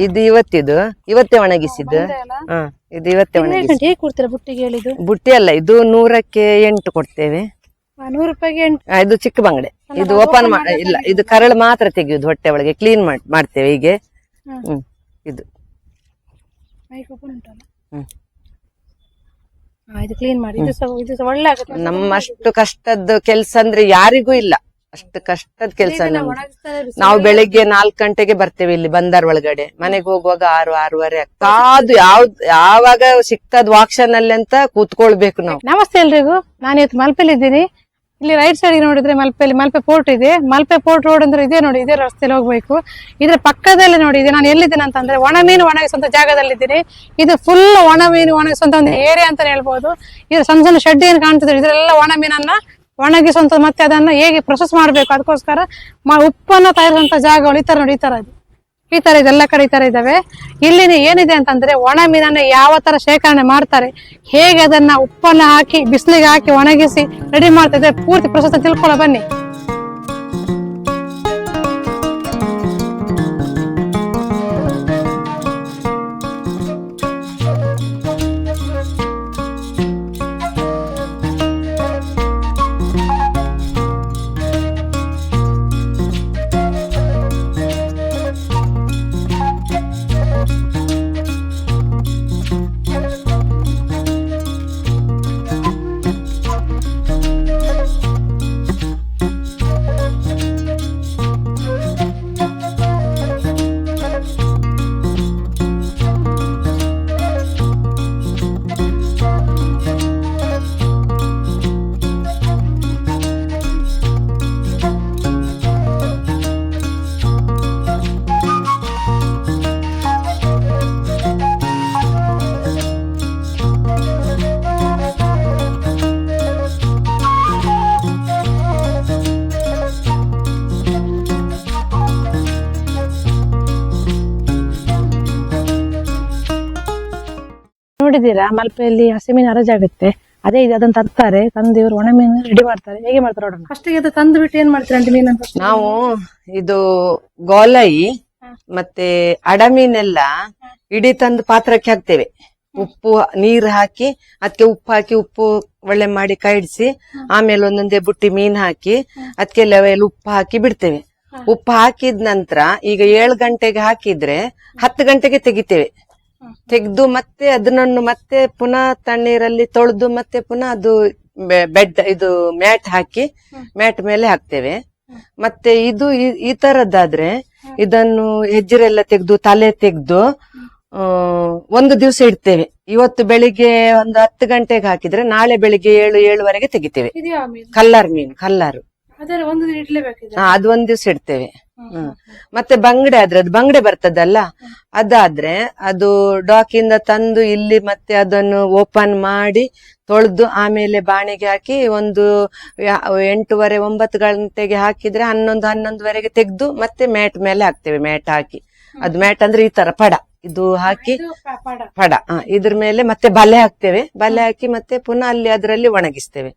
ಇದು ಇವತ್ತೇ ಒಣಗಿಸಿದ್ದು. ಇದು ಇವತ್ತೇ ಒಣಗಿಸಿ ಬುಟ್ಟಿಗೆ ಹೇಳಿದ್ದು. ಬುಟ್ಟಿ ಅಲ್ಲ, ಇದು 100ಕ್ಕೆ 8 ಕೊಡ್ತೇವೆ. 100 ರೂಪಾಯಿಗೆ 8. ಇದು ಚಿಕ್ಕ ಬಂಗಡೆ. ಇದು ಓಪನ್ ಇಲ್ಲ, ಇದು ಕರಳು ಮಾತ್ರ ತೆಗೆಯುದು, ಹೊಟ್ಟೆ ಒಳಗೆ ಕ್ಲೀನ್ ಮಾಡ್ತೇವೆ ಹೀಗೆ. ಇದು ಇದು ಕ್ಲೀನ್ ಮಾಡಿ. ಇದು ಒಳ್ಳೆ ಆಗುತ್ತೆ. ನಮ್ಮಷ್ಟು ಕಷ್ಟದ ಕೆಲ್ಸ ಅಂದ್ರೆ ಯಾರಿಗೂ ಇಲ್ಲ, ಅಷ್ಟು ಕಷ್ಟದ ಕೆಲ್ಸ. ನಾವು ಬೆಳಿಗ್ಗೆ 4 ಗಂಟೆಗೆ ಬರ್ತೇವೆ ಇಲ್ಲಿ ಬಂದರ್ ಒಳಗಡೆ, ಮನೆಗೆ ಹೋಗುವಾಗ 6, 6:30 ಕಾದು ಯಾವಾಗ ಸಿಗ್ತದ ವಾಕ್ಷನ್ ಅಲ್ಲಿ ಅಂತ ಕೂತ್ಕೊಳ್ಬೇಕು ನಾವು. ನಮಸ್ತೆ ಎಲ್ರಿಗೂ, ನಾನು ಇವತ್ತು ಮಲ್ಪೆಲಿ ಇದ್ದೀನಿ. ಇಲ್ಲಿ ರೈಟ್ ಸೈಡ್ ನೋಡಿದ್ರೆ ಮಲ್ಪೆ ಪೋರ್ಟ್ ಇದೆ. ಮಲ್ಪೆ ಪೋರ್ಟ್ ರೋಡ್ ಅಂದ್ರೆ ಇದೆ ನೋಡಿ, ಇದೇ ರಸ್ತೆಯಲ್ಲಿ ಹೋಗ್ಬೇಕು. ಇದ್ರ ಪಕ್ಕದಲ್ಲಿ ನೋಡಿ ಇದೆ ನಾನು ಎಲ್ಲಿದ್ದೀನಿ ಅಂತಂದ್ರೆ ಒಣ ಮೀನು ಒಣಗಿಸುವಂತ ಜಾಗದಲ್ಲಿದ್ದೀನಿ. ಇದು ಫುಲ್ ಒಣ ಮೀನು ಒಣಗಿಸುವಂತ ಒಂದು ಏರಿಯಾ ಅಂತ ಹೇಳ್ಬೋದು. ಇದು ಸಣ್ಣ ಸಣ್ಣ ಶೆಡ್ ಏನ್ ಕಾಣ್ತಿದ್ರೆ ಇದ್ರೆಲ್ಲ ಒಣ ಮೀನನ್ನ ಒಣಗಿಸುವಂತ, ಮತ್ತೆ ಅದನ್ನ ಹೇಗೆ ಪ್ರೊಸೆಸ್ ಮಾಡ್ಬೇಕು ಅದಕ್ಕೋಸ್ಕರ ಉಪ್ಪನ್ನ ತಯಾರಿಸುವಂತ ಜಾಗಗಳು ಈ ತರ ನೋಡಿ, ಈ ತರ ಇದೆಲ್ಲ ಕಡೆ ಈ ತರ ಇದಾವೆ. ಇಲ್ಲಿ ಏನಿದೆ ಅಂತಂದ್ರೆ ಒಣ ಮೀನನ್ನ ಯಾವ ತರ ಶೇಖರಣೆ ಮಾಡ್ತಾರೆ, ಹೇಗೆ ಅದನ್ನ ಉಪ್ಪನ್ನ ಹಾಕಿ ಬಿಸಿಲಿಗೆ ಹಾಕಿ ಒಣಗಿಸಿ ರೆಡಿ ಮಾಡ್ತಾ ಇದ್ದಾರೆ, ಪೂರ್ತಿ ಪ್ರೊಸೆಸ್ ತಿಳ್ಕೊಳ್ಳೋ ಬನ್ನಿ. ನೋಡಿದೀರಾ, ಮಲ್ಪೆಯಲ್ಲಿ ಹಸಿಮೀನು ಹರಾಜಾಗುತ್ತೆ. ಅದೇ ಇದು ಅದನ್ನ ತರ್ತಾರೆ, ತಂದು ಇವರು ಒಣ ಮೀನು ರೆಡಿ ಮಾಡ್ತಾರೆ. ಹೇಗೆ ಮಾಡ್ತಾರೆ ನೋಡೋಣ. ಫಸ್ಟ್ ಅದು ತಂದು ಬಿಟ್ಟು ಏನ್ ಮಾಡ್ತಾರೆ ಮೀನು? ನಾವು ಇದು ಗೋಲೈ ಮತ್ತೆ ಅಡಮೀನೆಲ್ಲ ಇಡೀ ತಂದು ಪಾತ್ರಕ್ಕೆ ಹಾಕ್ತೇವೆ. ಉಪ್ಪು ನೀರು ಹಾಕಿ ಅದಕ್ಕೆ ಉಪ್ಪು ಹಾಕಿ ಉಪ್ಪು ಒಳ್ಳೆ ಮಾಡಿ ಕೈಡ್ಸಿ, ಆಮೇಲೆ ಒಂದೊಂದೇ ಬುಟ್ಟಿ ಮೀನ್ ಹಾಕಿ ಅದಕ್ಕೆ ಲೆವೆಲ್ ಉಪ್ಪು ಹಾಕಿ ಬಿಡ್ತೇವೆ. ಉಪ್ಪು ಹಾಕಿದ ನಂತರ ಈಗ 7 ಗಂಟೆಗೆ ಹಾಕಿದ್ರೆ 10 ಗಂಟೆಗೆ ತೆಗಿತೇವೆ. ತೆಗೆದು ಮತ್ತೆ ಅದನ್ನು ಮತ್ತೆ ಪುನಃ ತಣ್ಣೀರಲ್ಲಿ ತೊಳೆದು ಮತ್ತೆ ಪುನಃ ಅದು ಬೆಡ್ ಇದು ಮ್ಯಾಟ್ ಹಾಕಿ ಮ್ಯಾಟ್ ಮೇಲೆ ಹಾಕ್ತೇವೆ. ಮತ್ತೆ ಇದು ಈ ತರದ್ದಾದ್ರೆ ಇದನ್ನು ಹೆಜ್ಜರೆಲ್ಲ ತೆಗೆದು ತಲೆ ತೆಗೆದು 1 ದಿವಸ ಇಡ್ತೇವೆ. ಇವತ್ತು ಬೆಳಿಗ್ಗೆ ಒಂದು 10 ಗಂಟೆಗೆ ಹಾಕಿದ್ರೆ ನಾಳೆ ಬೆಳಿಗ್ಗೆ 7-7:30 ತೆಗಿತೇವೆ. ಕಲ್ಲರ್ ಮೀನು, ಕಲ್ಲರು ಅದು 1 ದಿವಸ ಇಡ್ತೇವೆ. ಮತ್ತೆ ಬಂಗಡೆ ಆದ್ರೆ ಅದು ಬಂಗಡೆ ಬರ್ತದಲ್ಲ, ಅದಾದ್ರೆ ಅದು ಡಾಕಿಂದ ತಂದು ಇಲ್ಲಿ ಮತ್ತೆ ಅದನ್ನು ಓಪನ್ ಮಾಡಿ ತೊಳೆದು ಆಮೇಲೆ ಬಾಣಿಗೆ ಹಾಕಿ ಒಂದು 8:30-9 ಗಂಟೆಗೆ ಹಾಕಿದ್ರೆ 11-11:30 ತೆಗೆದು ಮತ್ತೆ ಮ್ಯಾಟ್ ಮೇಲೆ ಹಾಕ್ತೇವೆ. ಮ್ಯಾಟ್ ಹಾಕಿ, ಅದು ಮ್ಯಾಟ್ ಅಂದ್ರೆ ಈ ತರ ಪಡ ಇದು ಹಾಕಿ ಪಡ ಇದ್ರ ಮೇಲೆ ಮತ್ತೆ ಬಲೆ ಹಾಕ್ತೇವೆ. ಬಲೆ ಹಾಕಿ ಮತ್ತೆ ಪುನಃ ಅಲ್ಲಿ ಅದರಲ್ಲಿ ಒಣಗಿಸ್ತೇವೆ.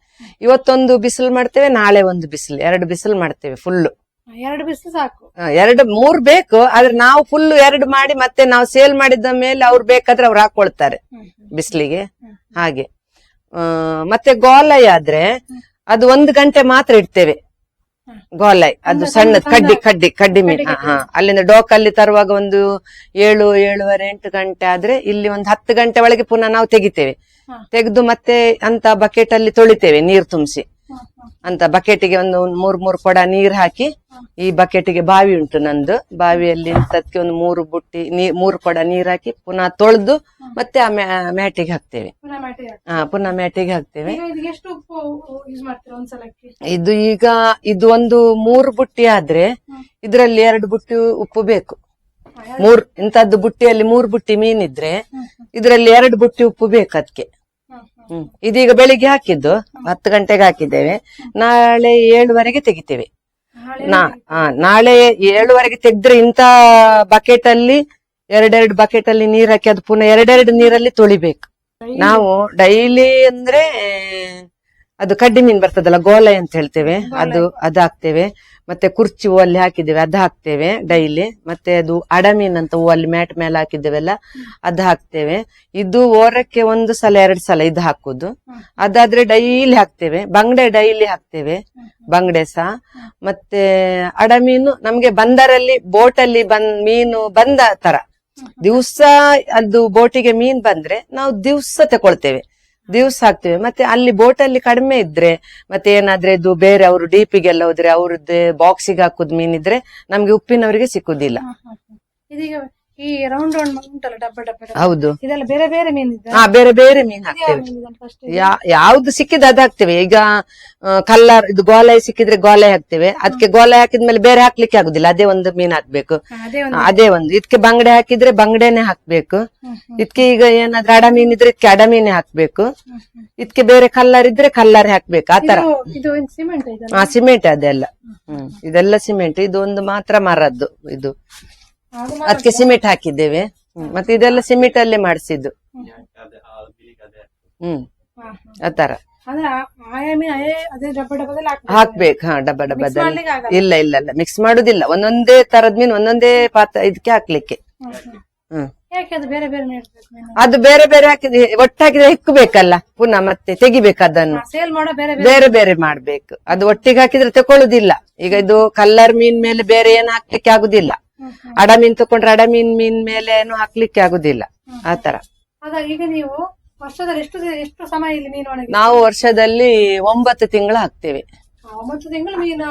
ಇವತ್ತೊಂದು ಬಿಸಿಲು ಮಾಡ್ತೇವೆ, ನಾಳೆ ಒಂದು ಬಿಸಿಲು, 2 ಬಿಸಿಲು ಮಾಡ್ತೇವೆ. ಫುಲ್ಲು 2 ಬಿಸಿಲು ಸಾಕು, 2-3 ಬೇಕು. ಆದ್ರೆ ನಾವು ಫುಲ್ 2 ಮಾಡಿ ಮತ್ತೆ ನಾವು ಸೇಲ್ ಮಾಡಿದ ಮೇಲೆ ಅವ್ರು ಬೇಕಾದ್ರೆ ಅವ್ರು ಹಾಕೊಳ್ತಾರೆ ಬಿಸಿಲಿಗೆ ಹಾಗೆ. ಮತ್ತೆ ಗೋಲೈ ಆದ್ರೆ ಅದು 1 ಗಂಟೆ ಮಾತ್ರ ಇಡ್ತೇವೆ. ಗೋಲೈ ಅದು ಸಣ್ಣ ಕಡ್ಡಿ ಮೀನು. ಅಲ್ಲಿಂದ ಡೋಕಲ್ಲಿ ತರುವಾಗ ಒಂದು 7-7:30 8 ಗಂಟೆ ಆದ್ರೆ ಇಲ್ಲಿ ಒಂದು 10 ಗಂಟೆ ಒಳಗೆ ಪುನಃ ನಾವು ತೆಗಿತೇವೆ. ತೆಗೆದು ಮತ್ತೆ ಅಂತ ಬಕೆಟ್ ಅಲ್ಲಿ ತೊಳಿತೇವೆ, ನೀರ್ ತುಂಬಿಸಿ. ಅಂತ ಬಕೆಟಿಗೆ ಒಂದು 3 ಕೊಡ ನೀರ್ ಹಾಕಿ, ಈ ಬಕೆಟಿಗೆ ಬಾವಿ ಉಂಟು ನಂದು, ಬಾವಿಯಲ್ಲಿ ಅದಕ್ಕೆ ಒಂದು 3 ಬುಟ್ಟಿ 3 ಕೊಡ ನೀರ್ ಹಾಕಿ ಪುನಃ ತೊಳೆದು ಮತ್ತೆ ಆ ಮ್ಯಾಟಿಗೆ ಹಾಕ್ತೇವೆ. ಪುನಃ ಮ್ಯಾಟಿಗೆ ಹಾಕ್ತೇವೆ. ಇದು ಈಗ ಇದು ಒಂದು 3 ಬುಟ್ಟಿ ಆದ್ರೆ ಇದ್ರಲ್ಲಿ 2 ಬುಟ್ಟಿ ಉಪ್ಪು ಬೇಕು. ಇಂತದ್ದು ಬುಟ್ಟಿಯಲ್ಲಿ 3 ಬುಟ್ಟಿ ಮೀನಿದ್ರೆ ಇದ್ರಲ್ಲಿ 2 ಬುಟ್ಟಿ ಉಪ್ಪು ಬೇಕು ಅದಕ್ಕೆ. ಇದೀಗ ಬೆಳಿಗ್ಗೆ ಹಾಕಿದ್ದು 10 ಗಂಟೆಗೆ ಹಾಕಿದ್ದೇವೆ. ನಾಳೆ 7:30 ತೆಗಿತೇವೆ. ನಾಳೆ 7:30 ತೆಗೆದ್ರೆ ಇಂತ ಬಕೆಟ್ ಅಲ್ಲಿ 2 ಬಕೆಟ್ ಅಲ್ಲಿ ನೀರ್ ಹಾಕಿ ಅದು ಪುನಃ 2 ನೀರಲ್ಲಿ ತೊಳಿಬೇಕು. ನಾವು ಡೈಲಿ ಅಂದ್ರೆ ಅದು ಕಡ್ಡಿ ಮೀನ್ ಬರ್ತದಲ್ಲ, ಗೋಲೆ ಅಂತ ಹೇಳ್ತೇವೆ, ಅದು ಹಾಕ್ತೇವೆ. ಮತ್ತೆ ಕುರ್ಚಿ ಹೂ ಅಲ್ಲಿ ಹಾಕಿದ್ದೇವೆ, ಅದು ಹಾಕ್ತೇವೆ ಡೈಲಿ. ಮತ್ತೆ ಅದು ಅಡಮೀನ್ ಅಂತ ಹೂ ಅಲ್ಲಿ ಮ್ಯಾಟ್ ಮೇಲೆ ಹಾಕಿದ್ದೇವೆಲ್ಲ, ಅದು ಹಾಕ್ತೇವೆ. ಇದು ವಾರಕ್ಕೆ 1 ಸಲ 2 ಸಲ ಇದು ಹಾಕುದು. ಅದಾದ್ರೆ ಡೈಲಿ ಹಾಕ್ತೇವೆ. ಬಂಗಡೆ ಡೈಲಿ ಹಾಕ್ತೇವೆ, ಬಂಗಡೆ ಸಹ. ಮತ್ತೆ ಅಡಮೀನು ನಮ್ಗೆ ಬಂದರಲ್ಲಿ ಬೋಟಲ್ಲಿ ಮೀನು ಬಂದ ತರ ದಿವ್ಸ ಅದು ಬೋಟಿಗೆ ಮೀನ್ ಬಂದ್ರೆ ನಾವು ದಿವ್ಸ ತಕೊಳ್ತೇವೆ, ದಿವ್ಸ ಹಾಕ್ತೇವೆ. ಮತ್ತೆ ಅಲ್ಲಿ ಬೋಟಲ್ಲಿ ಕಡಿಮೆ ಇದ್ರೆ, ಮತ್ತೆ ಏನಾದ್ರೆ ಇದು ಬೇರೆ ಅವರು ಡೀಪಿಗೆಲ್ಲ ಹೋದ್ರೆ ಅವ್ರದ್ದು ಬಾಕ್ಸಿಗೆ ಹಾಕುದ್ ಮೀನಿದ್ರೆ ನಮ್ಗೆ ಉಪ್ಪಿನವರಿಗೆ ಸಿಕ್ಕುದಿಲ್ಲ. ಇದೀಗ ಈ ರೌಂಡ್ ಉಂಟಲ್ಲ ಡಬ್ಬ ಹೌದು, ಇದೆಲ್ಲ ಬೇರೆ ಬೇರೆ ಮೀನ್ ಬೇರೆ ಬೇರೆ ಮೀನ್ ಹಾಕ್ತೇವೆ. ಯಾವ್ದು ಸಿಕ್ಕಿದ್ರೆ ಅದು ಹಾಕ್ತೇವೆ. ಈಗ ಕಲ್ಲರ್ ಇದು ಗೋಲೆ ಸಿಕ್ಕಿದ್ರೆ ಗೋಲೆ ಹಾಕ್ತೇವೆ. ಅದಕ್ಕೆ ಗೋಲೆ ಹಾಕಿದ್ಮೇಲೆ ಬೇರೆ ಹಾಕ್ಲಿಕ್ಕೆ ಆಗುದಿಲ್ಲ, ಅದೇ ಒಂದು ಮೀನ್ ಹಾಕ್ಬೇಕು. ಅದೇ ಒಂದು ಇದಕ್ಕೆ ಬಂಗಡೆ ಹಾಕಿದ್ರೆ ಬಂಗಡೆನೆ ಹಾಕ್ಬೇಕು. ಇದಕ್ಕೆ ಈಗ ಏನಾದ್ರೂ ಅಡ ಮೀನ್ ಇದ್ರೆ ಇದಕ್ಕೆ ಅಡ ಮೀನೇ ಹಾಕ್ಬೇಕು. ಇದಕ್ಕೆ ಬೇರೆ ಕಲ್ಲರ್ ಇದ್ರೆ ಕಲ್ಲರ್ ಹಾಕ್ಬೇಕು. ಆತರ ಸಿಮೆಂಟ್ ಅದೆಲ್ಲ. ಇದೆಲ್ಲ ಸಿಮೆಂಟ್. ಇದು ಒಂದು ಮಾತ್ರ ಮರದ್ದು ಇದು, ಅದಕ್ಕೆ ಸಿಮೆಂಟ್ ಹಾಕಿದ್ದೇವೆ. ಮತ್ತೆ ಇದೆಲ್ಲ ಸಿಮೆಂಟ್ ಅಲ್ಲೇ ಮಾಡಿಸಿದ್ದು. ಆತರ ಹಾಕ್ಬೇಕು. ಡಬ್ಬ ಡಬ್ಬದಲ್ಲಿ ಇಲ್ಲ ಇಲ್ಲ ಇಲ್ಲ ಮಿಕ್ಸ್ ಮಾಡುದಿಲ್ಲ. ಒಂದೊಂದೇ ತರದ್ ಮೀನು ಒಂದೊಂದೇ ಪಾತ್ರ ಇದಕ್ಕೆ ಹಾಕ್ಲಿಕ್ಕೆ. ಅದು ಬೇರೆ ಬೇರೆ ಹಾಕಿದ್ರೆ ಒಟ್ಟಾಕಿದ್ರೆ ಹೆಕ್ಕಬೇಕಲ್ಲ, ಪುನಃ ಮತ್ತೆ ತೆಗಿಬೇಕು. ಅದನ್ನು ಬೇರೆ ಬೇರೆ ಮಾಡ್ಬೇಕು. ಅದು ಒಟ್ಟಿಗೆ ಹಾಕಿದ್ರೆ ತಕೊಳ್ಳುದಿಲ್ಲ. ಈಗ ಇದು ಕಲ್ಲರ್ ಮೀನ್ ಮೇಲೆ ಬೇರೆ ಏನು ಹಾಕ್ಲಿಕ್ಕೆ ಆಗುದಿಲ್ಲ. ಅಡ ಮೀನ್ ತಕೊಂಡ್ರೆ ಅಡ ಮೀನ್ ಮೇಲೆ ಏನು ಹಾಕ್ಲಿಕ್ಕೆ ಆಗುದಿಲ್ಲ. ಆತರ. ಈಗ ನೀವು ವರ್ಷದಲ್ಲಿ ಎಷ್ಟು ಸಮಯ ಇಲ್ಲಿ ಮೀನು ಒಣಗಿಸ್ತೀರಿ? ನಾವು ವರ್ಷದಲ್ಲಿ 9 ತಿಂಗಳು ಹಾಕ್ತೇವೆ. 9 ತಿಂಗಳು ಮೀನು.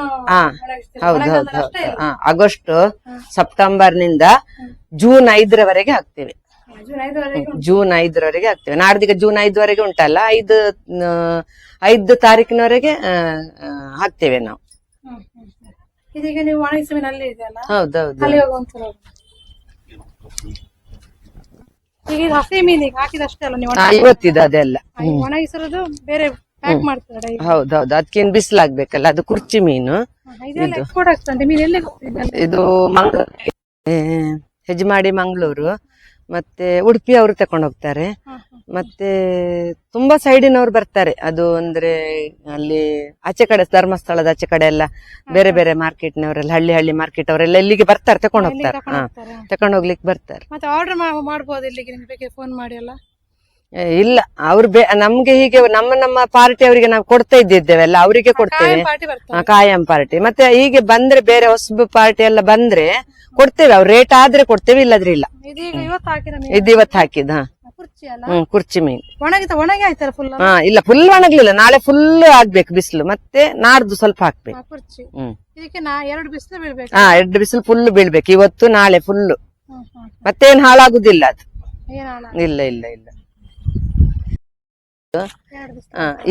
ಹೌದು. ಆಗಸ್ಟ್ ಸೆಪ್ಟೆಂಬರ್ ನಿಂದ ಜೂನ್ 5ರವರೆಗೆ ಹಾಕ್ತೇವೆ. ಜೂನ್ 5ರವರೆಗೆ ಹಾಕ್ತೇವೆ. ನಾಡ್ದೀಗ ಜೂನ್ 5ವರೆಗೆ ಉಂಟಲ್ಲ, 5 ತಾರೀಕಿನವರೆಗೆ ಹಾಕ್ತೇವೆ ನಾವು. ಇದೀಗ ನೀವು ಒಣಗಿಸಿ ಮೀನು ಅಲ್ಲಿ ಇದೆಯಲ್ಲ, ಹೌದೌದು. ಅಲ್ಲಿ ಹೋಗುವಂತ ಈಗ ಇದು ಹಸಿ ಮೀನಿಗೆ ಹಾಕಿದಷ್ಟೇ ಅಲ್ಲ ನೀವು ಇವತ್ತಿದೆ ಅದೆಲ್ಲ ಒಣಗಿಸಿರೋದು ಬೇರೆ ಪ್ಯಾಕ್ ಮಾಡ್ತಾರೆ. ಹೌದೌದು, ಅದಕ್ಕೇನು ಬಿಸಿಲಾಗ್ಬೇಕಲ್ಲ. ಅದು ಕುರ್ಚಿ ಮೀನು. ಇದೆಲ್ಲ ಎಕ್ಸ್ಪೋರ್ಟ್ ಆಗ್ತದೆ. ಮೀನು ಎಲ್ಲಿ ಇದು ಹೆಜ್ಮಾಡಿ ಮಂಗಳೂರು ಮತ್ತೆ ಉಡುಪಿ ಅವರು ತಕೊಂಡು ಹೋಗ್ತಾರೆ. ಮತ್ತೆ ತುಂಬಾ ಸೈಡಿನವ್ರು ಬರ್ತಾರೆ. ಅದು ಅಂದ್ರೆ ಅಲ್ಲಿ ಆಚೆ ಕಡೆ ಧರ್ಮಸ್ಥಳದ ಆಚೆ ಕಡೆ ಎಲ್ಲ ಬೇರೆ ಬೇರೆ ಮಾರ್ಕೆಟ್ನವರೆಲ್ಲ, ಹಳ್ಳಿ ಮಾರ್ಕೆಟ್ ಅವರೆಲ್ಲ ಇಲ್ಲಿಗೆ ಬರ್ತಾರೆ, ತಕೊಂಡು ಹೋಗ್ತಾರೆ. ತಕೊಂಡು ಹೋಗ್ಲಿಕ್ಕೆ ಬರ್ತಾರೆ. ಮತ್ತೆ ಆರ್ಡರ್ ಮಾಡಬಹುದು ಇಲ್ಲಿಗೆ ನಿಮ್ಗೆ ಫೋನ್ ಮಾಡಿ ಅಲ್ಲ? ಇಲ್ಲ, ಅವ್ರು ನಮ್ಗೆ ಹೀಗೆ ನಮ್ಮ ಪಾರ್ಟಿ ಅವರಿಗೆ ನಾವು ಕೊಡ್ತಾ ಇದ್ದಿದ್ದೇವೆಲ್ಲ, ಅವರಿಗೆ ಕೊಡ್ತೇವೆ. ಕಾಯಂ ಪಾರ್ಟಿ. ಮತ್ತೆ ಹೀಗೆ ಬಂದ್ರೆ ಬೇರೆ ಹೊಸಬ ಪಾರ್ಟಿ ಎಲ್ಲ ಬಂದ್ರೆ ಕೊಡ್ತೇವೆ. ಅವ್ರ ರೇಟ್ ಆದ್ರೆ ಕೊಡ್ತೇವೆ, ಇಲ್ಲದ್ರೆ ಇಲ್ಲ. ಇದು ಇವತ್ತು ಹಾಕಿದ ಕುರ್ಚಿ ಮೀನು ಒಣಗಿ ಆಯ್ತಲ್ಲ ಫುಲ್? ಇಲ್ಲ, ಫುಲ್ ಒಣಗ್ಲಿಲ್ಲ. ನಾಳೆ ಫುಲ್ ಆಗ್ಬೇಕು ಬಿಸಿಲು, ಮತ್ತೆ ನಾಡ್ದು ಸ್ವಲ್ಪ ಹಾಕ್ಬೇಕು. ಇದಕ್ಕೆ 2 ಬಿಸಿಲು ಬೀಳ್ಬೇಕು. 2 ಬಿಸಿಲು ಫುಲ್ ಬೀಳ್ಬೇಕು. ಇವತ್ತು ನಾಳೆ ಫುಲ್. ಮತ್ತೇನ್ ಹಾಳಾಗುದಿಲ್ಲ ಅದು. ಇಲ್ಲ ಇಲ್ಲ ಇಲ್ಲ.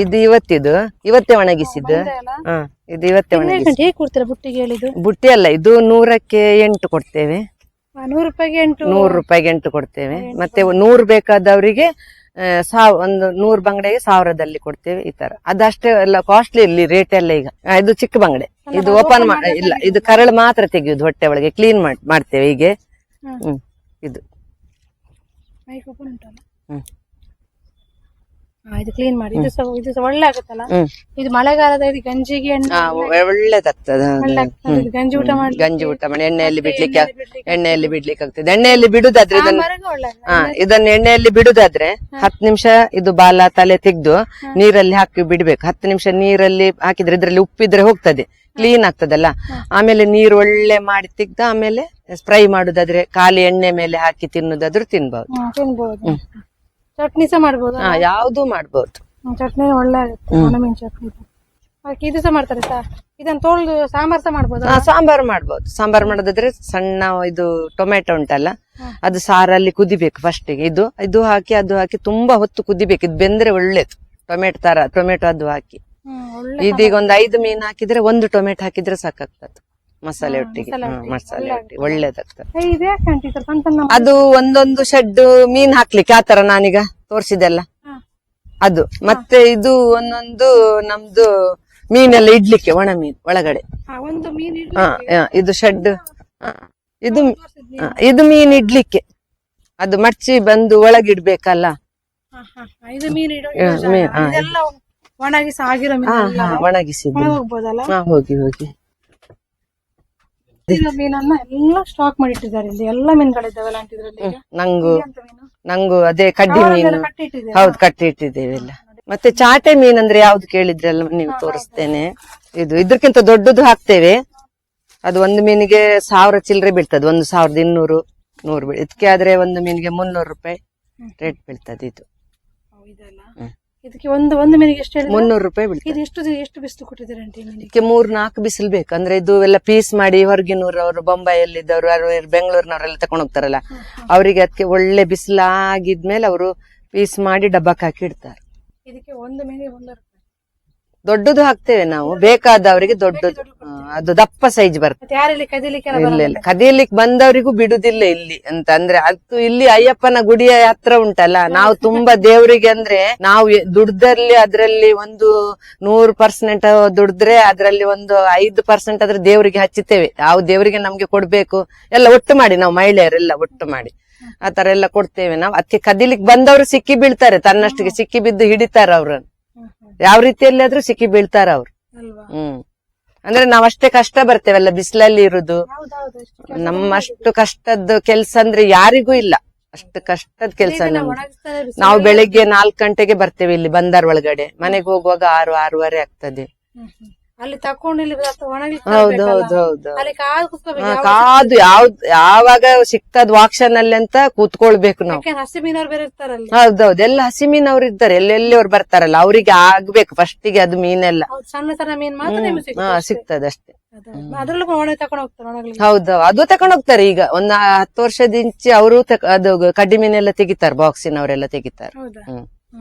ಇದು ಇವತ್ತೇ ಒಣಗಿಸಿದ್ದು. ಇದು ಇವತ್ತೇ ಒಣಗಿಸಿ. ಬುಟ್ಟಿ ಅಲ್ಲ, ಇದು 100ಕ್ಕೆ 8 ಕೊಡ್ತೇವೆ. 100 ರೂಪಾಯಿಗೆ 8 ಕೊಡ್ತೇವೆ. ಮತ್ತೆ 100 ಬೇಕಾದವರಿಗೆ 100 ಬಂಗಡೆಗೆ 1000ದಲ್ಲಿ ಕೊಡ್ತೇವೆ. ಈ ತರ ಅದಷ್ಟೇ ಎಲ್ಲ ಕಾಸ್ಟ್ಲಿ ಇಲ್ಲಿ ರೇಟ್ ಎಲ್ಲ. ಈಗ ಇದು ಚಿಕ್ಕ ಬಂಗಡೆ, ಇದು ಓಪನ್ ಇಲ್ಲ, ಇದು ಕರಳು ಮಾತ್ರ ತೆಗೆಯುದು, ಹೊಟ್ಟೆ ಒಳಗೆ ಕ್ಲೀನ್ ಮಾಡ್ತೇವೆ ಹೀಗೆ. ಇದು ಇದು ಕ್ಲೀನ್ ಮಾಡಿ. ಇದು ಒಳ್ಳೆ ಆಗುತ್ತಲ್ಲ. ಇದು ಮಳೆಗಾಲದ ಗಂಜಿಗೆ ಒಳ್ಳೇದಾಗ್ತದೆ. ಗಂಜಿ ಊಟ ಮಾಡಿ ಎಣ್ಣೆಯಲ್ಲಿ ಬಿಡ್ಲಿಕ್ಕೆ ಆಗ್ತದೆ. ಎಣ್ಣೆಯಲ್ಲಿ ಬಿಡುದಾದ್ರೆ ಇದನ್ನು ಎಣ್ಣೆಯಲ್ಲಿ ಬಿಡುದಾದ್ರೆ 10 ನಿಮಿಷ ಇದು ಬಾಲ ತಲೆ ತೆಗೆದು ನೀರಲ್ಲಿ ಹಾಕಿ ಬಿಡ್ಬೇಕು. 10 ನಿಮಿಷ ನೀರಲ್ಲಿ ಹಾಕಿದ್ರೆ ಇದ್ರಲ್ಲಿ ಉಪ್ಪಿದ್ರೆ ಹೋಗ್ತದೆ, ಕ್ಲೀನ್ ಆಗ್ತದಲ್ಲ. ಆಮೇಲೆ ನೀರು ಒಳ್ಳೆ ಮಾಡಿ ತೆಗ್ದು ಆಮೇಲೆ ಫ್ರೈ ಮಾಡುದಾದ್ರೆ ಖಾಲಿ ಎಣ್ಣೆ ಮೇಲೆ ಹಾಕಿ ತಿನ್ನುದಾದ್ರೂ ತಿನ್ಬಹುದು. ಚಟ್ನಿ ಸಹ ಮಾಡ್ಬೋದು. ಯಾವ್ದು ಮಾಡ್ಬೋದು. ಚಟ್ನಿ ಒಳ್ಳೆ ಆಗುತ್ತೆ, ಒಣಮೀನ್ ಚಟ್ನಿ. ಇದು ಸಹ ಮಾಡ್ತಾರೆ ಸರ್. ಇದನ್ನ ತೊಳೆದು ಸಾಂಬಾರ್ ಸಹ ಮಾಡ್ಬೋದು. ಸಾಂಬಾರು ಮಾಡ್ಬೋದು. ಸಾಂಬಾರ್ ಮಾಡೋದಾದ್ರೆ ಸಣ್ಣ ಇದು ಟೊಮೆಟೊ ಉಂಟಲ್ಲ, ಅದು ಸಾರಲ್ಲಿ ಕುದಿಬೇಕು ಫಸ್ಟಿಗೆ. ಇದು ಹಾಕಿ ಅದು ಹಾಕಿ ತುಂಬಾ ಹೊತ್ತು ಕುದಿಬೇಕು. ಇದು ಬೆಂದ್ರೆ ಒಳ್ಳೇದು. ಟೊಮೆಟೊ ಅದು ಹಾಕಿ. ಇದೀಗ ಒಂದು 5 ಮೀನ್ ಹಾಕಿದ್ರೆ 1 ಟೊಮೆಟೊ ಹಾಕಿದ್ರೆ ಸಾಕಾಗ್ತದೆ ಮಸಾಲೆ ಒಟ್ಟಿಗೆ. ಒಳ್ಳೇದಾಗ್ತದೆ. ಅದು ಒಂದೊಂದು ಶೆಡ್ ಮೀನ್ ಹಾಕ್ಲಿಕ್ಕೆ ಆತರ ನಾನೀಗ ತೋರ್ಸಿದೆಲ್ಲ ಅದು. ಮತ್ತೆ ಇದು ಒಂದೊಂದು ನಮ್ದು ಮೀನೆಲ್ಲ ಇಡ್ಲಿಕ್ಕೆ, ಒಣ ಮೀನ್ ಒಳಗಡೆ. ಇದು ಶೆಡ್. ಇದು ಮೀನ್ ಇಡ್ಲಿಕ್ಕೆ, ಅದು ಮಡ್ಚಿ ಬಂದು ಒಳಗಿಡ್ಬೇಕಲ್ಲ. ಒಣಗಿಸಿ ಆಗಿರೋ ಮೀನು ಎಲ್ಲ ಒಣಗಿಸಿದ್ದು. ಹೋಗ್ಬೋದಲ್ಲ? ಹೋಗಿ ಹೋಗಿ ಇರೋ ಮೀನನ್ನ ಎಲ್ಲ ಸ್ಟಾಕ್ ಮಾಡಿಟ್ಟಿದ್ದಾರೆ ಇಲ್ಲಿ, ಎಲ್ಲ ಮೀನುಗಳಿದ್ದಾವಲ್ಲ ಆಂಟಿ ಇದ್ರಲ್ಲಿ ಈಗ? ನಂಗು ಅದೇ ಕಡ್ಡಿ ಮೀನು ಕಟ್ಟಿಟ್ಟಿದ್ದಾರೆ. ಹೌದು ಕಟ್ಟಿ ಇಟ್ಟಿದ್ದೇವೆ ಎಲ್ಲ. ಮತ್ತೆ ಚಾಟೆ ಮೀನ್ ಅಂದ್ರೆ ಯಾವ್ದು ಕೇಳಿದ್ರಲ್ಲ ನೀವು ತೋರಿಸ್ತೇನೆ. ಇದ್ರಕ್ಕಿಂತ ದೊಡ್ಡದು ಹಾಕ್ತೇವೆ. ಅದು ಒಂದು ಮೀನಿಗೆ 1000 ಚಿಲ್ಲರೆ ಬೀಳ್ತದೆ, 1200 100 ಇದಕ್ಕೆ ಆದ್ರೆ ಒಂದು ಮೀನಿಗೆ 300 ರೂಪಾಯಿ ರೇಟ್ ಬೀಳ್ತದೆ. ಇದು ಇದಕ್ಕೆ ಒಂದು ಮೀನಿಗೆ ಎಷ್ಟು ಹೇಳಿದ್ರೆ? 300 ರೂಪಾಯಿ ಬೀಳ್ತದೆ. ಇದು ಎಷ್ಟು ಬಿಸಿಲು ಕೊಟ್ಟಿದ್ದಾರೆ ಆಂಟಿ ಮೀನಿಗೆ? ಇದಕ್ಕೆ 3-4 ಬಿಸಿಲು ಬೇಕು. ಅಂದ್ರೆ ಇದು ಎಲ್ಲ ಪೀಸ್ ಮಾಡಿ ಹೊರಗಿನವರು, ಬೊಂಬೈಯಲ್ಲಿದ್ದವರು, ಬೆಂಗಳೂರಿನವರೆಲ್ಲ ತಕೊಂಡ್ ಹೋಗ್ತಾರಲ್ಲ, ಅವರಿಗೆ ಅದಕ್ಕೆ ಒಳ್ಳೆ ಬಿಸಿಲಾಗಿದ್ಮೇಲೆ ಅವರು ಪೀಸ್ ಮಾಡಿ ಡಬ್ಬಕ್ಕೆ ಹಾಕಿ ಇಡ್ತಾರೆ. ಇದಕ್ಕೆ ಒಂದು ಮೀನಿಗೆ 100 ರೂಪಾಯಿ. ದೊಡ್ಡದು ಹಾಕ್ತೇವೆ ನಾವು, ಬೇಕಾದವರಿಗೆ ದೊಡ್ಡದು. ಅದು ದಪ್ಪ ಸೈಜ್ ಬರ್ತದೆ. ಯಾರಲ್ಲಿ ಕದಿಲಿಕ್ಕೆ ಇಲ್ಲ ಕದಿಯಲಿಕ್ಕೆ ಬಂದವರಿಗೂ ಬಿಡುದಿಲ್ಲ ಇಲ್ಲಿ ಅಂತ. ಅಂದ್ರೆ ಅದು ಇಲ್ಲಿ ಅಯ್ಯಪ್ಪನ ಗುಡಿಯ ಹತ್ರ ಉಂಟಲ್ಲ, ನಾವು ತುಂಬಾ ದೇವರಿಗೆ ಅಂದ್ರೆ ನಾವು ದುಡ್ದಲ್ಲಿ ಅದ್ರಲ್ಲಿ ಒಂದು 100% ದುಡಿದ್ರೆ ಅದ್ರಲ್ಲಿ ಒಂದು 5% ಅದ್ರ ದೇವರಿಗೆ ಹಚ್ಚುತ್ತೇವೆ. ಯಾವ ದೇವರಿಗೆ ನಮ್ಗೆ ಕೊಡ್ಬೇಕು ಎಲ್ಲ ಒಟ್ಟು ಮಾಡಿ, ನಾವು ಮಹಿಳೆಯರೆಲ್ಲ ಒಟ್ಟು ಮಾಡಿ ಆತರ ಎಲ್ಲ ಕೊಡ್ತೇವೆ ನಾವು. ಅದಕ್ಕೆ ಕದಿಲಿಕ್ಕೆ ಬಂದವರು ಸಿಕ್ಕಿ ಬೀಳ್ತಾರೆ, ತನ್ನಷ್ಟಿಗೆ ಸಿಕ್ಕಿ ಬಿದ್ದು ಹಿಡಿತಾರ ಅವ್ರನ್ನ. ಯಾವ ರೀತಿಯಲ್ಲಿ ಆದ್ರೂ ಸಿಕ್ಕಿ ಬೀಳ್ತಾರ ಅವ್ರು. ಅಂದ್ರೆ ನಾವಷ್ಟೇ ಕಷ್ಟ ಬರ್ತೇವಲ್ಲ ಬಿಸಿಲಲ್ಲಿ ಇರುದು. ನಮ್ಮಷ್ಟು ಕಷ್ಟದ ಕೆಲ್ಸ ಅಂದ್ರೆ ಯಾರಿಗೂ ಇಲ್ಲ, ಅಷ್ಟು ಕಷ್ಟದ ಕೆಲ್ಸ ನಮ್ದು. ನಾವು ಬೆಳಿಗ್ಗೆ 4 ಗಂಟೆಗೆ ಬರ್ತೇವೆ ಇಲ್ಲಿ ಬಂದರ್ ಒಳಗಡೆ, ಮನೆಗೆ ಹೋಗುವಾಗ 6-6:30 ಆಗ್ತದೆ. ಅಲ್ಲಿ ತಕೊಂಡು ಇಲ್ಲಿ ಹೌದೌದೌದು ಕಾದು ಯಾವಾಗ ಸಿಗ್ತದ ವಾಕ್ಷನ್ ಅಲ್ಲಿ ಅಂತ ಕೂತ್ಕೊಳ್ಬೇಕು ನಾವು. ಹಸಿ ಮೀನವ್ರು ಬೇರೆ ಇರ್ತಾರಲ್ಲ. ಹೌದೌದು, ಎಲ್ಲ ಹಸಿ ಮೀನವ್ರು ಇದ್ದಾರೆ, ಎಲ್ಲೆಲ್ಲಿ ಅವ್ರು ಬರ್ತಾರಲ್ಲ, ಅವ್ರಿಗೆ ಆಗ್ಬೇಕು ಫಸ್ಟಿಗೆ ಅದು ಮೀನೆಲ್ಲ. ಸಣ್ಣ ಸಣ್ಣ ಮೀನ್ ಮಾತ್ರ ಸಿಗ್ತದೆ ಅಷ್ಟೇ. ಅದ್ರಲ್ಲೂ ತಕೊಂಡು ಹೋಗ್ತಾರೆ. ಹೌದು, ಅದು ತಕೊಂಡ್ ಹೋಗ್ತಾರೆ. ಈಗ ಒಂದು 10 ವರ್ಷದಿಂಚಿ ಅವರು ಅದು ಕಡ್ಡಿ ಮೀನೆಲ್ಲ ತೆಗಿತಾರೆ, ಬಾಕ್ಸಿನವರೆಲ್ಲ ತೆಗಿತಾರೆ.